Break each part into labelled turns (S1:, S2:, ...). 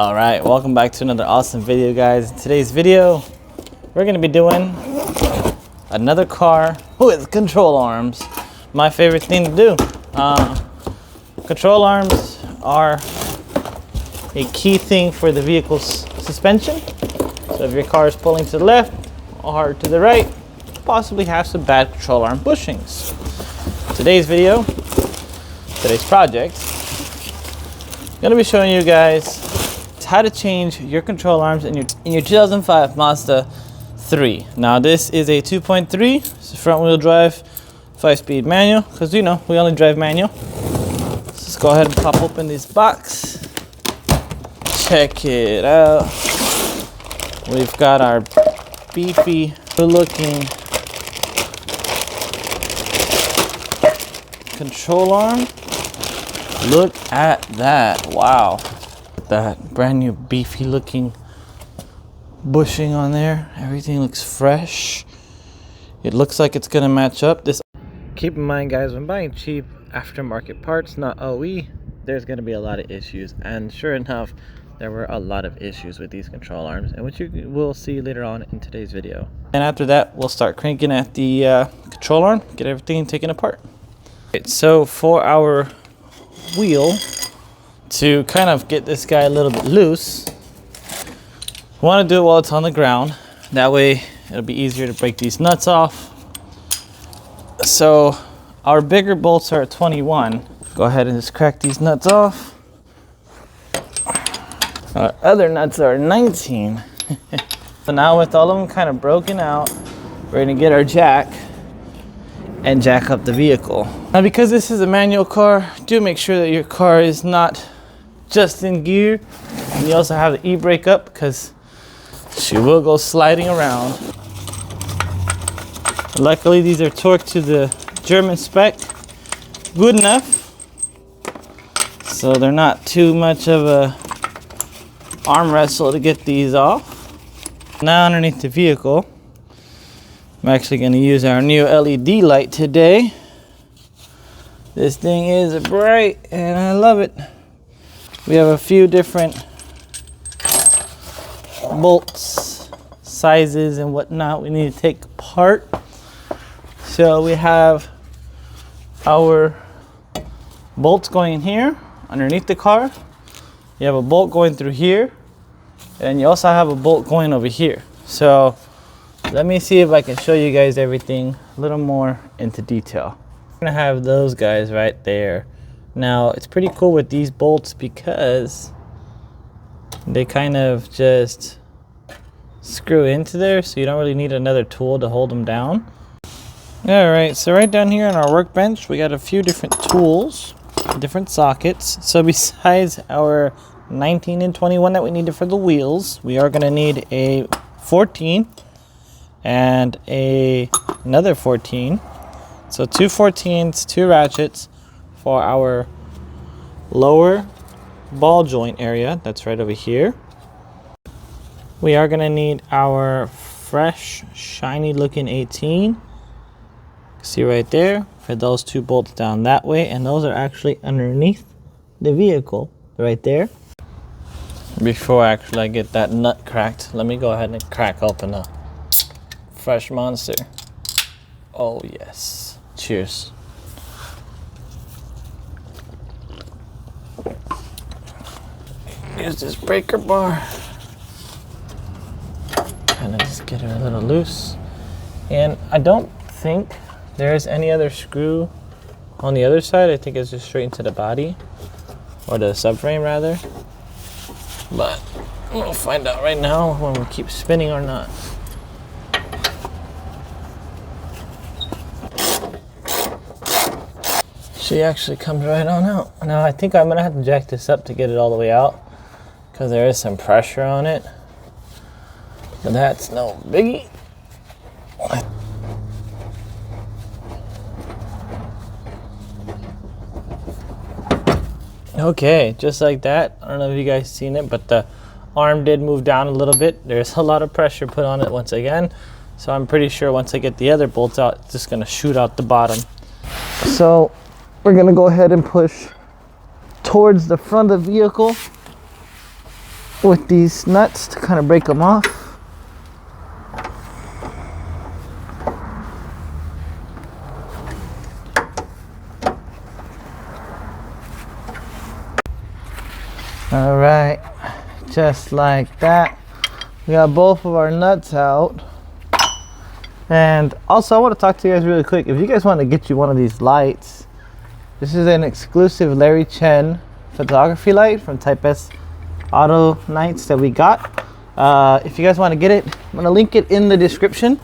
S1: All right, welcome back to another awesome video, guys. In today's video, we're gonna be doing another car with control arms. My favorite thing to do. Control arms are a key thing for the vehicle's suspension. So if your car is pulling to the left or to the right, possibly have some bad control arm bushings. Today's video, today's project, I'm gonna be showing you guys how to change your control arms in your 2005 Mazda 3. Now this is a 2.3, it's a front wheel drive, 5-speed manual, because we only drive manual. Let's just go ahead and pop open this box. Check it out. We've got our beefy looking control arm. Look at that, wow. That brand new beefy looking bushing on there. Everything looks fresh. It looks like it's gonna match up. Keep in mind, guys, when buying cheap aftermarket parts, not OE, there's gonna be a lot of issues. And sure enough, there were a lot of issues with these control arms, and which you will see later on in today's video. And after that, we'll start cranking at the control arm, get everything taken apart. Okay, so for our wheel, to kind of get this guy a little bit loose, I want to do it while it's on the ground. That way it'll be easier to break these nuts off. So our bigger bolts are at 21. Go ahead and just crack these nuts off. Our other nuts are 19. So now with all of them kind of broken out, we're going to get our jack and jack up the vehicle. Now because this is a manual car, do make sure that your car is not just in gear, and you also have the e-brake up because she will go sliding around. Luckily these are torqued to the German spec good enough, so they're not too much of a arm wrestle to get these off. Now underneath the vehicle, I'm actually going to use our new LED light today. This thing is bright and I love it. We have a few different bolts, sizes and whatnot we need to take apart. So we have our bolts going in here underneath the car. You have a bolt going through here, and you also have a bolt going over here. So let me see if I can show you guys everything a little more into detail. I'm gonna have those guys right there. Now it's pretty cool with these bolts because they kind of just screw into there, so you don't really need another tool to hold them down. All right, so right down here on our workbench, we got a few different tools, different sockets. So besides our 19 and 21 that we needed for the wheels, we are gonna need a 14 and another 14. So two 14s, two ratchets for our lower ball joint area. That's right over here. We are gonna need our fresh, shiny looking 18. See right there, for those two bolts down that way, and those are actually underneath the vehicle right there. Before actually I get that nut cracked, let me go ahead and crack open a fresh monster. Oh yes, cheers. Here's this breaker bar. Kind of just get it a little loose. And I don't think there's any other screw on the other side. I think it's just straight into the body, or the subframe rather. But we'll find out right now when we keep spinning or not. She actually comes right on out. Now I think I'm gonna have to jack this up to get it all the way out, because there is some pressure on it. But that's no biggie. Okay, just like that. I don't know if you guys seen it, but the arm did move down a little bit. There's a lot of pressure put on it once again. So I'm pretty sure once I get the other bolts out, it's just gonna shoot out the bottom. So we're gonna go ahead and push towards the front of the vehicle. with these nuts to kind of break them off. All right, just like that. We got both of our nuts out. And also I want to talk to you guys really quick. If you guys want to get you one of these lights, this is an exclusive Larry Chen photography light from Type S Auto Nights that we got. If you guys want to get it, I'm going to link it in the description.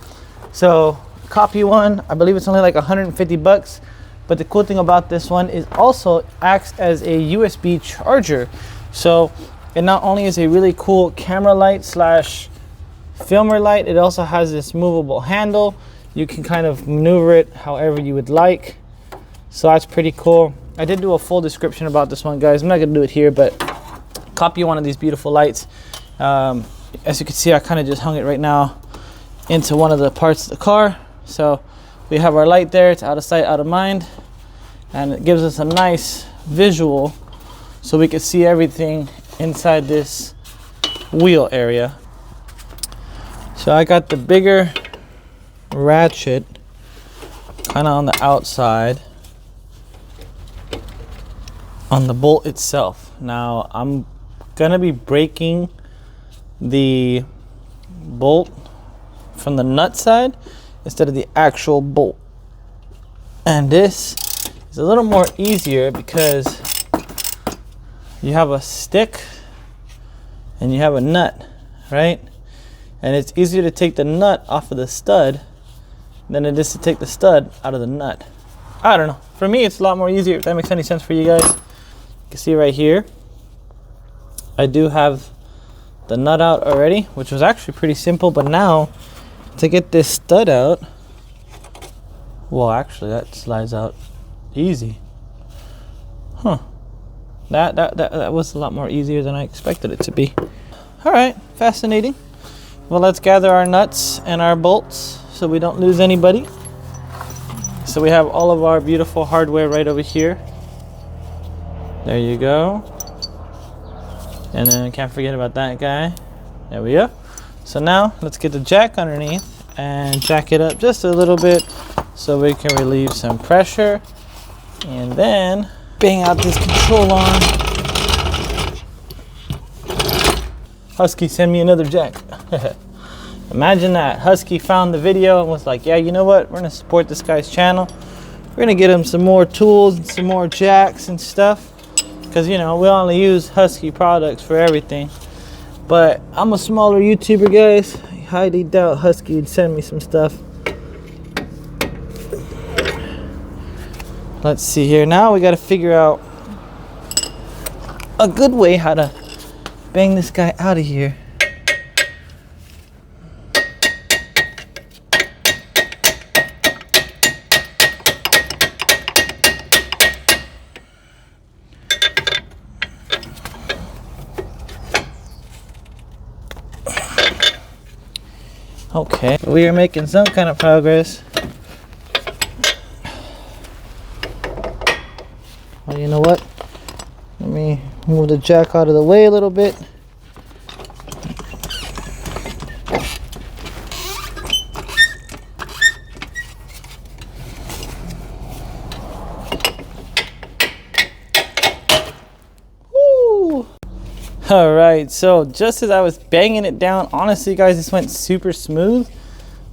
S1: So copy one. I believe it's only like 150 bucks. But the cool thing about this one is also acts as a USB charger. So it not only is a really cool camera light slash filmer light, it also has this movable handle. You can kind of maneuver it however you would like. So that's pretty cool. I did do a full description about this one, guys. I'm not gonna do it here, but copy one of these beautiful lights. As you can see, I kind of just hung it right now into one of the parts of the car. So we have our light there. It's out of sight, out of mind. And it gives us a nice visual so we can see everything inside this wheel area. So I got the bigger ratchet kind of on the outside on the bolt itself. Now I'm gonna be breaking the bolt from the nut side instead of the actual bolt. And this is a little more easier because you have a stick and you have a nut, right? And it's easier to take the nut off of the stud than it is to take the stud out of the nut. I don't know. For me, it's a lot more easier, if that makes any sense for you guys. You can see right here, I do have the nut out already, which was actually pretty simple. But now, to get this stud out, well, actually, that slides out easy. Huh. That was a lot more easier than I expected it to be. All right, fascinating. Well, let's gather our nuts and our bolts so we don't lose anybody. So we have all of our beautiful hardware right over here. There you go. And then can't forget about that guy. There we go. So now let's get the jack underneath and jack it up just a little bit so we can relieve some pressure. And then bang out this control arm. Husky, send me another jack. Imagine that. Husky found the video and was like, yeah, you know what? We're gonna support this guy's channel. We're gonna get him some more tools and some more jacks and stuff. Cause you know, we only use Husky products for everything. But I'm a smaller YouTuber, guys. I highly doubt Husky would send me some stuff. Let's see here. Now we gotta figure out a good way how to bang this guy out of here. Okay, we are making some kind of progress. Well, you know what? Let me move the jack out of the way a little bit. All right, so just as I was banging it down, honestly guys, this went super smooth.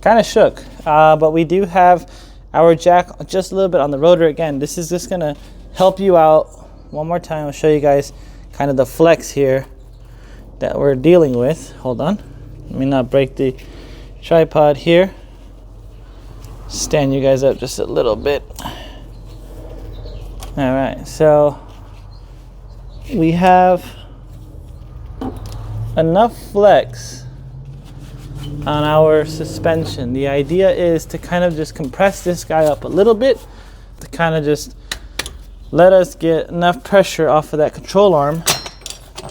S1: Kind of shook, but we do have our jack just a little bit on the rotor. Again, this is just gonna help you out. One more time, I'll show you guys kind of the flex here that we're dealing with. Hold on, let me not break the tripod here. Stand you guys up just a little bit. All right, so we have enough flex on our suspension. The idea is to kind of just compress this guy up a little bit to kind of just let us get enough pressure off of that control arm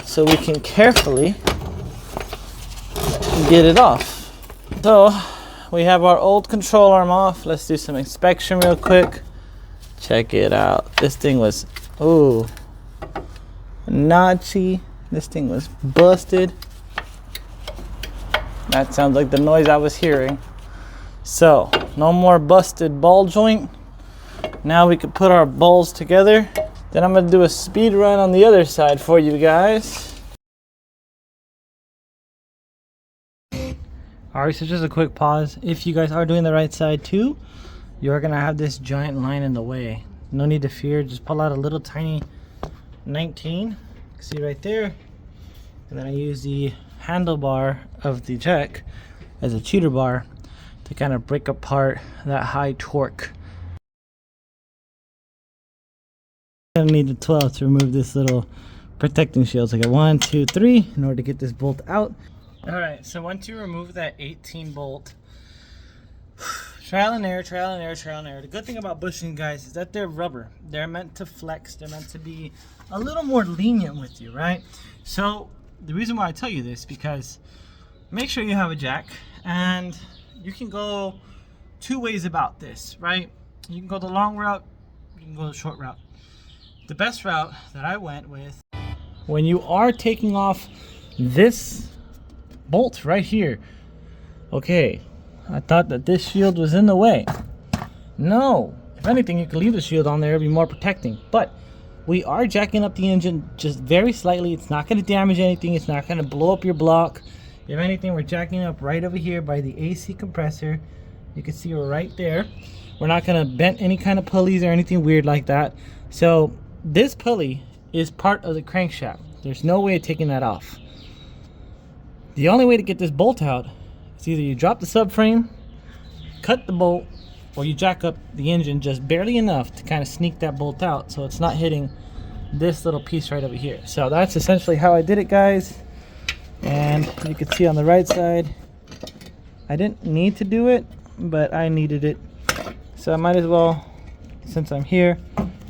S1: so we can carefully get it off. So we have our old control arm off. Let's do some inspection real quick. Check it out. This thing was, ooh, naughty This thing was busted. That sounds like the noise I was hearing. So, no more busted ball joint. Now we can put our balls together. Then I'm gonna do a speed run on the other side for you guys. Alright, so just a quick pause. If you guys are doing the right side too, you're gonna have this giant line in the way. No need to fear, just pull out a little tiny 19. See right there. And then I use the handlebar of the jack as a cheater bar to kind of break apart that high torque. I'm gonna need the 12 to remove this little protecting shield. So I got 1, 2, 3 in order to get this bolt out. Alright, so once you remove that 18 bolt, trial and error, trial and error, trial and error. The good thing about bushing, guys, is that they're rubber. They're meant to flex. They're meant to be a little more lenient with you, right? So the reason why I tell you this, because make sure you have a jack, and you can go two ways about this, right? You can go the long route, you can go the short route. The best route that I went with, when you are taking off this bolt right here, okay, I thought that this shield was in the way. No, if anything, you can leave the shield on there, it'll be more protecting. But we are jacking up the engine just very slightly. It's not going to damage anything. It's not going to blow up your block. If anything, we're jacking up right over here by the AC compressor. You can see we're right there. We're not going to bend any kind of pulleys or anything weird like that. So this pulley is part of the crankshaft. There's no way of taking that off. The only way to get this bolt out is either you drop the subframe, cut the bolt, or you jack up the engine just barely enough to kind of sneak that bolt out so it's not hitting this little piece right over here. So that's essentially how I did it, guys. And you can see on the right side, I didn't need to do it, but I needed it. So I might as well, since I'm here,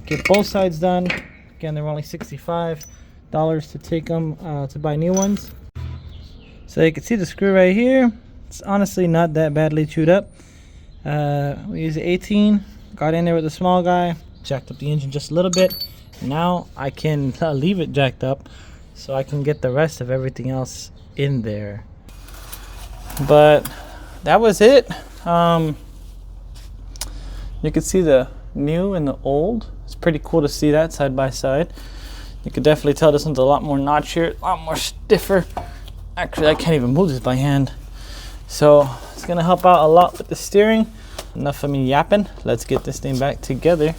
S1: get both sides done. Again, they were only $65 to take them to buy new ones. So you can see the screw right here. It's honestly not that badly chewed up. We used the 18, got in there with the small guy, jacked up the engine just a little bit. Now I can leave it jacked up so I can get the rest of everything else in there. But that was it. You can see the new and the old. It's pretty cool to see that side by side. You could definitely tell this one's a lot more notchier, a lot more stiffer. Actually, I can't even move this by hand. So it's gonna help out a lot with the steering. Enough of me yapping. Let's get this thing back together.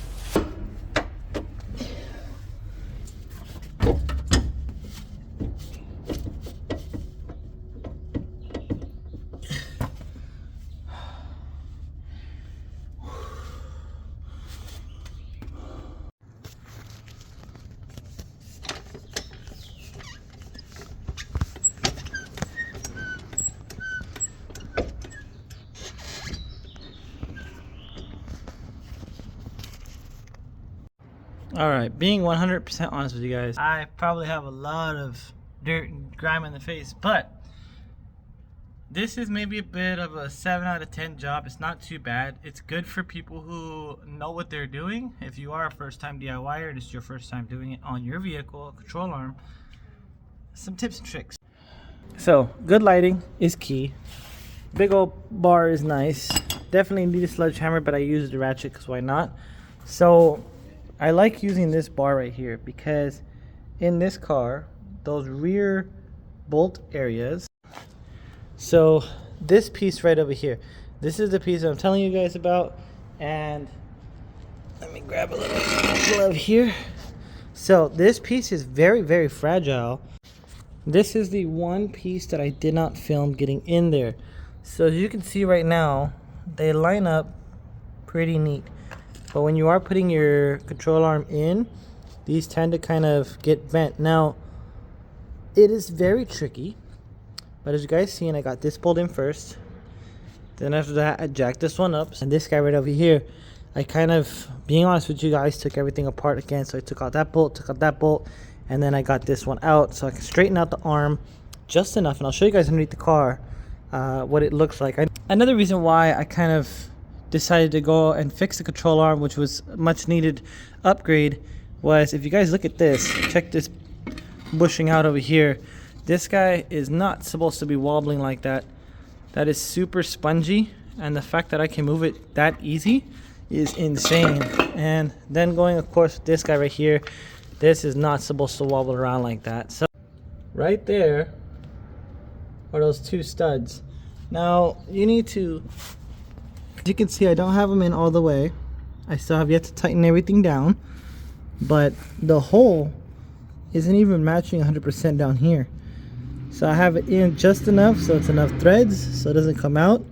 S1: Alright, being 100% honest with you guys, I probably have a lot of dirt and grime in the face, but this is maybe a bit of a 7 out of 10 job. It's not too bad. It's good for people who know what they're doing. If you are a first-time DIYer and it's your first time doing it on your vehicle, control arm, some tips and tricks. So, good lighting is key. Big old bar is nice. Definitely need a sledgehammer, but I use the ratchet because why not? So I like using this bar right here because in this car, those rear bolt areas, so this piece right over here, this is the piece I'm telling you guys about. And let me grab a little glove here. So this piece is very, very fragile. This is the one piece that I did not film getting in there. So as you can see right now, they line up pretty neat. But when you are putting your control arm in, these tend to kind of get bent. Now, it is very tricky. But as you guys see, I got this pulled in first. Then after that, I jacked this one up. And this guy right over here, I kind of, being honest with you guys, took everything apart again. So I took out that bolt, and then I got this one out. So I can straighten out the arm just enough. And I'll show you guys underneath the car what it looks like. Another reason why I kind of decided to go and fix the control arm, which was a much needed upgrade, was if you guys look at this, check this bushing out over here. This guy is not supposed to be wobbling like that. That is super spongy, and the fact that I can move it that easy is insane. And then going, of course, with this guy right here, this is not supposed to wobble around like that. So right there are those two studs. Now you need to, as you can see, I don't have them in all the way. I still have yet to tighten everything down, but the hole isn't even matching 100% down here. So I have it in just enough so it's enough threads so it doesn't come out,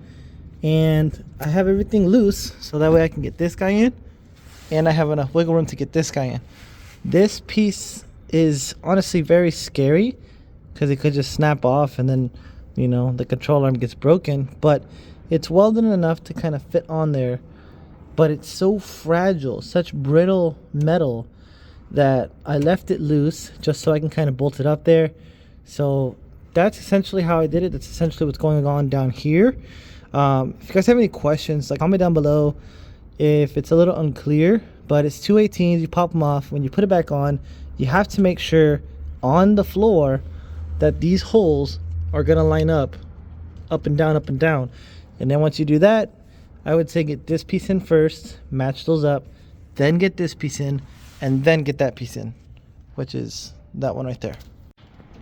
S1: and I have everything loose so that way I can get this guy in, and I have enough wiggle room to get this guy in. This piece is honestly very scary because it could just snap off and then, you know, the control arm gets broken, but it's welded enough to kind of fit on there. But it's so fragile, such brittle metal, that I left it loose just so I can kind of bolt it up there. So that's essentially how I did it. That's essentially what's going on down here. If you guys have any questions, like, comment down below if it's a little unclear. But it's 218s, you pop them off. When you put it back on, you have to make sure on the floor that these holes are gonna line up and down, up and down. And then once you do that, I would say get this piece in first, match those up, then get this piece in, and then get that piece in, which is that one right there.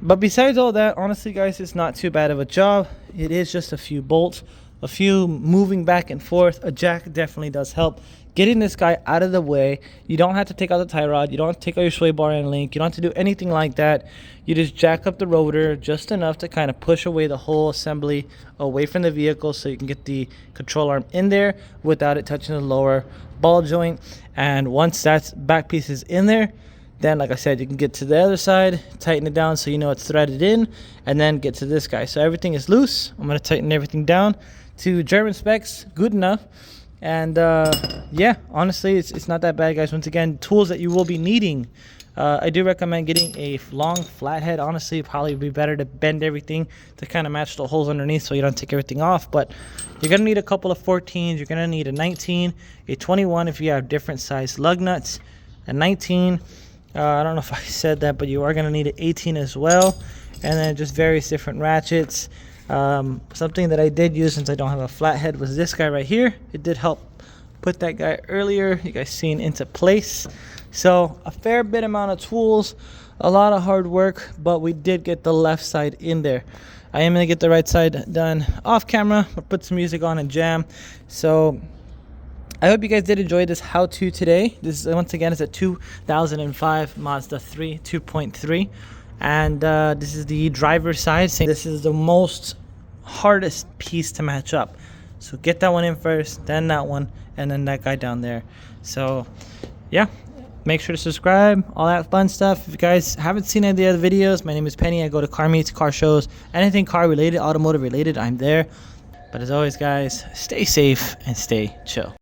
S1: But besides all that, honestly guys, it's not too bad of a job. It is just a few bolts, a few moving back and forth. A jack definitely does help getting this guy out of the way. You don't have to take out the tie rod, you don't have to take out your sway bar and link, you don't have to do anything like that. You just jack up the rotor just enough to kind of push away the whole assembly away from the vehicle so you can get the control arm in there without it touching the lower ball joint. And once that back piece is in there, then like I said, you can get to the other side, tighten it down so you know it's threaded in, and then get to this guy. So everything is loose. I'm going to tighten everything down to German specs, good enough. And yeah, honestly, it's not that bad, guys. Once again, tools that you will be needing. I do recommend getting a long flathead. Honestly, probably be better to bend everything to kind of match the holes underneath so you don't take everything off. But you're going to need a couple of 14s. You're going to need a 19, a 21 if you have different size lug nuts, a 19. I don't know if I said that, but you are going to need an 18 as well. And then just various different ratchets. Something that I did use since I don't have a flathead was this guy right here. It did help put that guy earlier, you guys seen, into place. So a fair bit amount of tools, a lot of hard work, but we did get the left side in there. I am going to get the right side done off camera. I'll put some music on and jam. So I hope you guys did enjoy this how-to today. This is, once again, is a 2005 Mazda 3 2.3. And this is the driver's side. This is the most hardest piece to match up. So get that one in first, then that one, and then that guy down there. So yeah, make sure to subscribe, all that fun stuff. If you guys haven't seen any of the other videos, my name is Penny. I go to car meets, car shows, anything car related, automotive related, I'm there. But as always, guys, stay safe and stay chill.